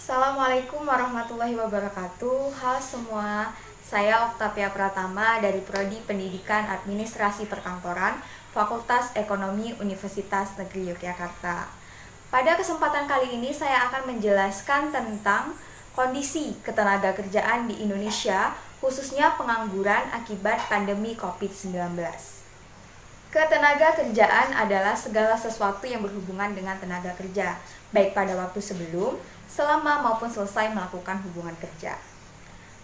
Assalamualaikum warahmatullahi wabarakatuh. Halo semua, saya Oktavia Pratama dari Prodi Pendidikan Administrasi Perkantoran, Fakultas Ekonomi Universitas Negeri Yogyakarta. Pada kesempatan kali ini saya akan menjelaskan tentang kondisi ketenagakerjaan di Indonesia, khususnya pengangguran akibat pandemi COVID-19. Ketenagakerjaan adalah segala sesuatu yang berhubungan dengan tenaga kerja, baik pada waktu sebelum, selama maupun selesai melakukan hubungan kerja.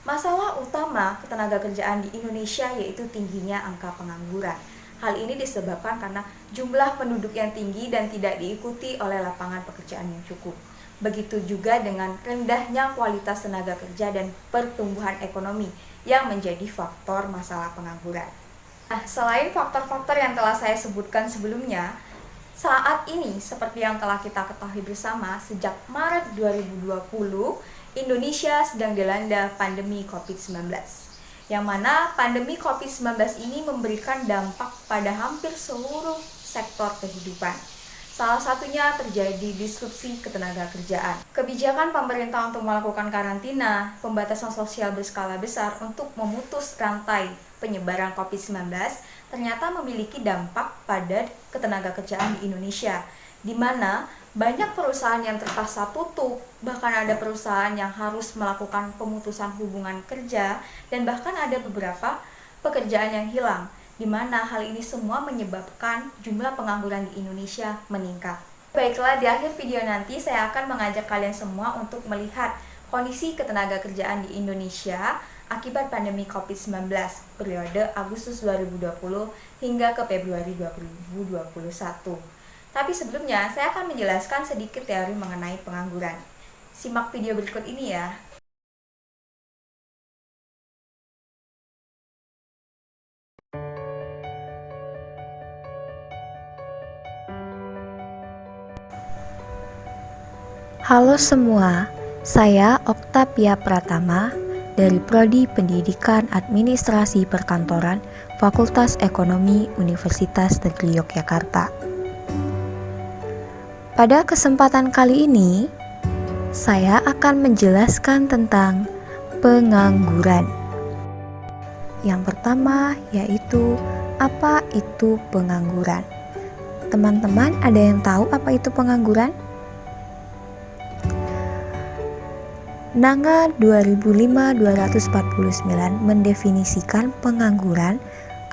Masalah utama ketenagakerjaan di Indonesia yaitu tingginya angka pengangguran. Hal ini disebabkan karena jumlah penduduk yang tinggi dan tidak diikuti oleh lapangan pekerjaan yang cukup. Begitu juga dengan rendahnya kualitas tenaga kerja dan pertumbuhan ekonomi yang menjadi faktor masalah pengangguran. Nah, selain faktor-faktor yang telah saya sebutkan sebelumnya, saat ini seperti yang telah kita ketahui bersama, sejak Maret 2020, Indonesia sedang dilanda pandemi COVID-19. Yang mana pandemi COVID-19 ini memberikan dampak pada hampir seluruh sektor kehidupan. Salah satunya terjadi disrupsi ketenagakerjaan. Kebijakan pemerintah untuk melakukan karantina, pembatasan sosial berskala besar untuk memutus rantai penyebaran COVID-19 ternyata memiliki dampak pada ketenagakerjaan di Indonesia, di mana banyak perusahaan yang terpaksa tutup, bahkan ada perusahaan yang harus melakukan pemutusan hubungan kerja, dan bahkan ada beberapa pekerjaan yang hilang, di mana hal ini semua menyebabkan jumlah pengangguran di Indonesia meningkat. Baiklah, di akhir video nanti saya akan mengajak kalian semua untuk melihat kondisi ketenagakerjaan di Indonesia akibat pandemi COVID-19 periode Agustus 2020 hingga ke Februari 2021. Tapi sebelumnya, saya akan menjelaskan sedikit teori mengenai pengangguran. Simak video berikut ini ya. Halo semua, saya Oktavia Pratama dari Prodi Pendidikan Administrasi Perkantoran, Fakultas Ekonomi Universitas Negeri Yogyakarta. Pada kesempatan kali ini, saya akan menjelaskan tentang pengangguran. Yang pertama yaitu, apa itu pengangguran? Teman-teman ada yang tahu apa itu pengangguran? Nanga 2005-249 mendefinisikan pengangguran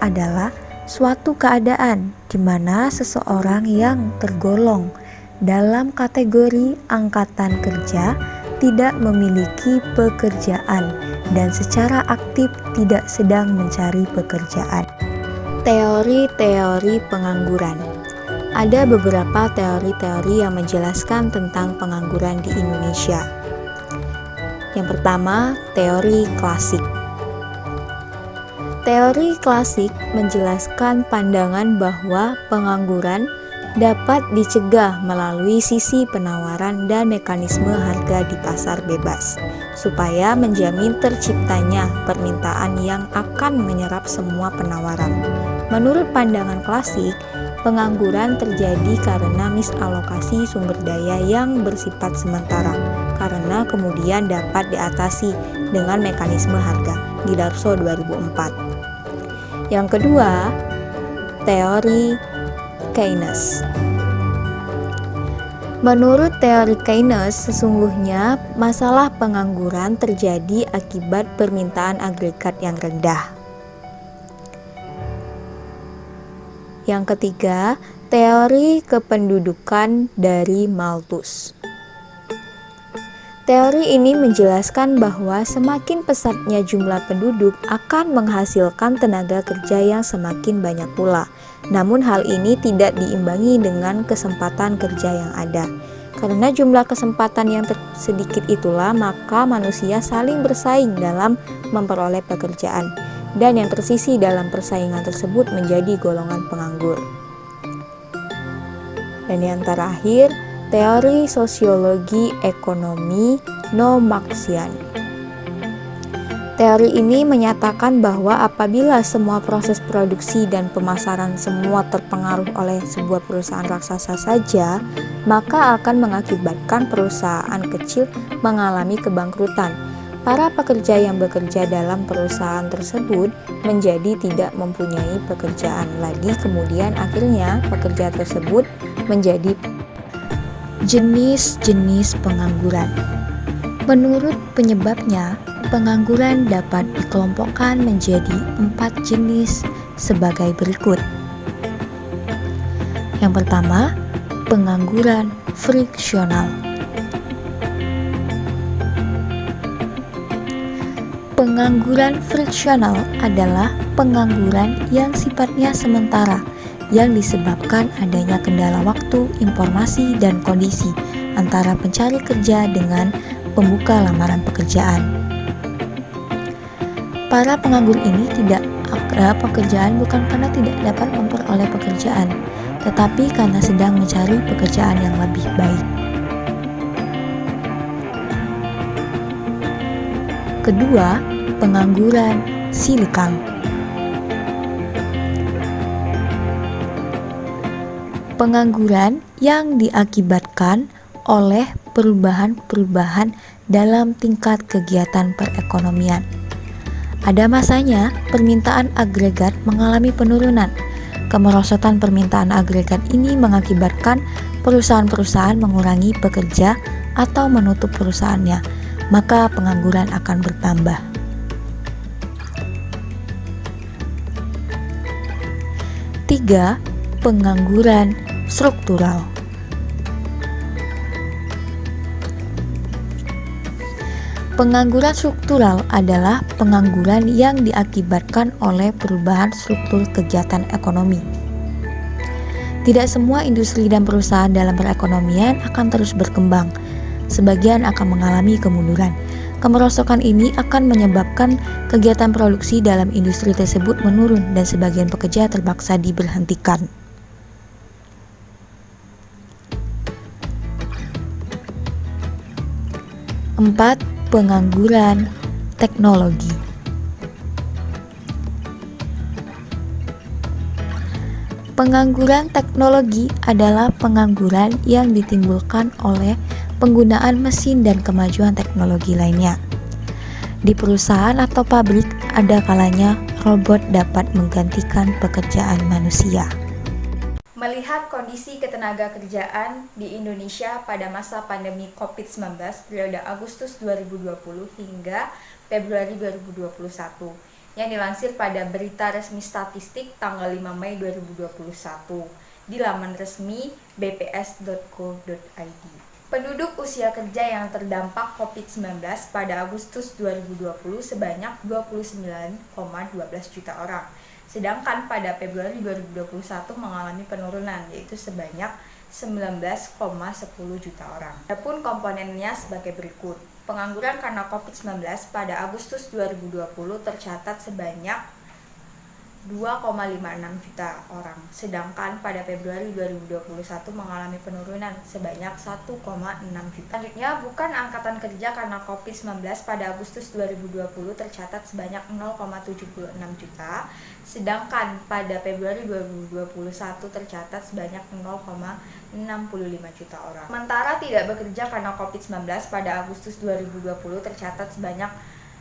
adalah suatu keadaan di mana seseorang yang tergolong dalam kategori angkatan kerja tidak memiliki pekerjaan dan secara aktif tidak sedang mencari pekerjaan. Teori-teori pengangguran. Ada beberapa teori-teori yang menjelaskan tentang pengangguran di Indonesia. Yang pertama, teori klasik. Teori klasik menjelaskan pandangan bahwa pengangguran dapat dicegah melalui sisi penawaran dan mekanisme harga di pasar bebas, supaya menjamin terciptanya permintaan yang akan menyerap semua penawaran. Menurut pandangan klasik, pengangguran terjadi karena misalokasi sumber daya yang bersifat sementara, karena kemudian dapat diatasi dengan mekanisme harga di Darso 2004. Yang kedua, teori Keynes. Menurut teori Keynes, sesungguhnya masalah pengangguran terjadi akibat permintaan agregat yang rendah. Yang ketiga, teori kependudukan dari Malthus. Teori ini menjelaskan bahwa semakin pesatnya jumlah penduduk akan menghasilkan tenaga kerja yang semakin banyak pula. Namun hal ini tidak diimbangi dengan kesempatan kerja yang ada. Karena jumlah kesempatan yang sedikit itulah, maka manusia saling bersaing dalam memperoleh pekerjaan. Dan yang tersisi dalam persaingan tersebut menjadi golongan penganggur. Dan yang terakhir, teori sosiologi ekonomi No Marxian. Teori ini menyatakan bahwa apabila semua proses produksi dan pemasaran semua terpengaruh oleh sebuah perusahaan raksasa saja, maka akan mengakibatkan perusahaan kecil mengalami kebangkrutan. Para pekerja yang bekerja dalam perusahaan tersebut menjadi tidak mempunyai pekerjaan lagi, kemudian akhirnya pekerja tersebut menjadi jenis-jenis pengangguran. Menurut penyebabnya, pengangguran dapat dikelompokkan menjadi 4 jenis sebagai berikut. Yang pertama, pengangguran friksional. Pengangguran friksional adalah pengangguran yang sifatnya sementara, yang disebabkan adanya kendala waktu, informasi, dan kondisi antara pencari kerja dengan pembuka lamaran pekerjaan. Para penganggur ini tidak ada pekerjaan bukan karena tidak dapat memperoleh pekerjaan, tetapi karena sedang mencari pekerjaan yang lebih baik. Kedua, pengangguran silikal. Pengangguran yang diakibatkan oleh perubahan-perubahan dalam tingkat kegiatan perekonomian. Ada masanya permintaan agregat mengalami penurunan. Kemerosotan permintaan agregat ini mengakibatkan perusahaan-perusahaan mengurangi pekerja atau menutup perusahaannya, maka pengangguran akan bertambah. Tiga, pengangguran struktural. Pengangguran struktural adalah pengangguran yang diakibatkan oleh perubahan struktur kegiatan ekonomi. Tidak semua industri dan perusahaan dalam perekonomian akan terus berkembang. Sebagian akan mengalami kemunduran. Kemerosotan ini akan menyebabkan kegiatan produksi dalam industri tersebut menurun dan sebagian pekerja terpaksa diberhentikan. 4. Pengangguran teknologi. Pengangguran teknologi adalah pengangguran yang ditimbulkan oleh penggunaan mesin dan kemajuan teknologi lainnya. Di perusahaan atau pabrik, ada kalanya robot dapat menggantikan pekerjaan manusia. Melihat kondisi ketenagakerjaan di Indonesia pada masa pandemi COVID-19 periode Agustus 2020 hingga Februari 2021 yang dilansir pada Berita Resmi Statistik tanggal 5 Mei 2021 di laman resmi bps.go.id. Penduduk usia kerja yang terdampak COVID-19 pada Agustus 2020 sebanyak 29,12 juta orang. Sedangkan pada Februari 2021 mengalami penurunan, yaitu sebanyak 19,10 juta orang. Adapun komponennya sebagai berikut. Pengangguran karena COVID-19 pada Agustus 2020 tercatat sebanyak 2,56 juta orang. Sedangkan pada Februari 2021 mengalami penurunan sebanyak 1,6 juta. Selanjutnya, bukan angkatan kerja karena COVID-19 pada Agustus 2020 tercatat sebanyak 0,76 juta. Sedangkan pada Februari 2021 tercatat sebanyak 0,65 juta orang. Sementara tidak bekerja karena COVID-19 pada Agustus 2020 tercatat sebanyak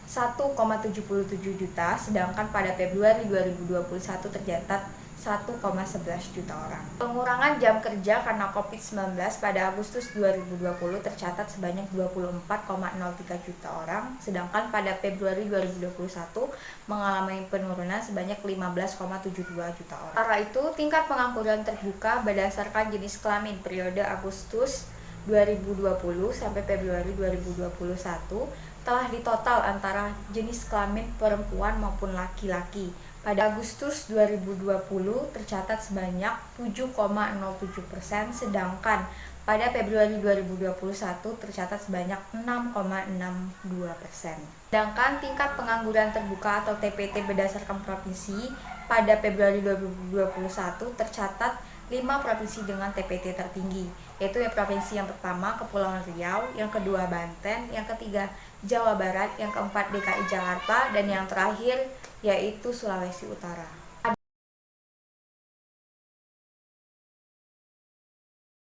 1,77 juta, sedangkan pada Februari 2021 tercatat 1,11 juta orang. Pengurangan jam kerja karena COVID-19 pada Agustus 2020 tercatat sebanyak 24,03 juta orang, sedangkan pada Februari 2021 mengalami penurunan sebanyak 15,72 juta orang. Sementara itu, tingkat pengangguran terbuka berdasarkan jenis kelamin periode Agustus 2020 sampai Februari 2021 telah ditotal antara jenis kelamin perempuan maupun laki-laki. Pada Agustus 2020 tercatat sebanyak 7,07%, sedangkan pada Februari 2021 tercatat sebanyak 6,62%. Sedangkan tingkat pengangguran terbuka atau TPT berdasarkan provinsi pada Februari 2021 tercatat 5 provinsi dengan TPT tertinggi, yaitu yang provinsi yang pertama Kepulauan Riau, yang kedua Banten, yang ketiga Jawa Barat, yang keempat DKI Jakarta, dan yang terakhir yaitu Sulawesi Utara.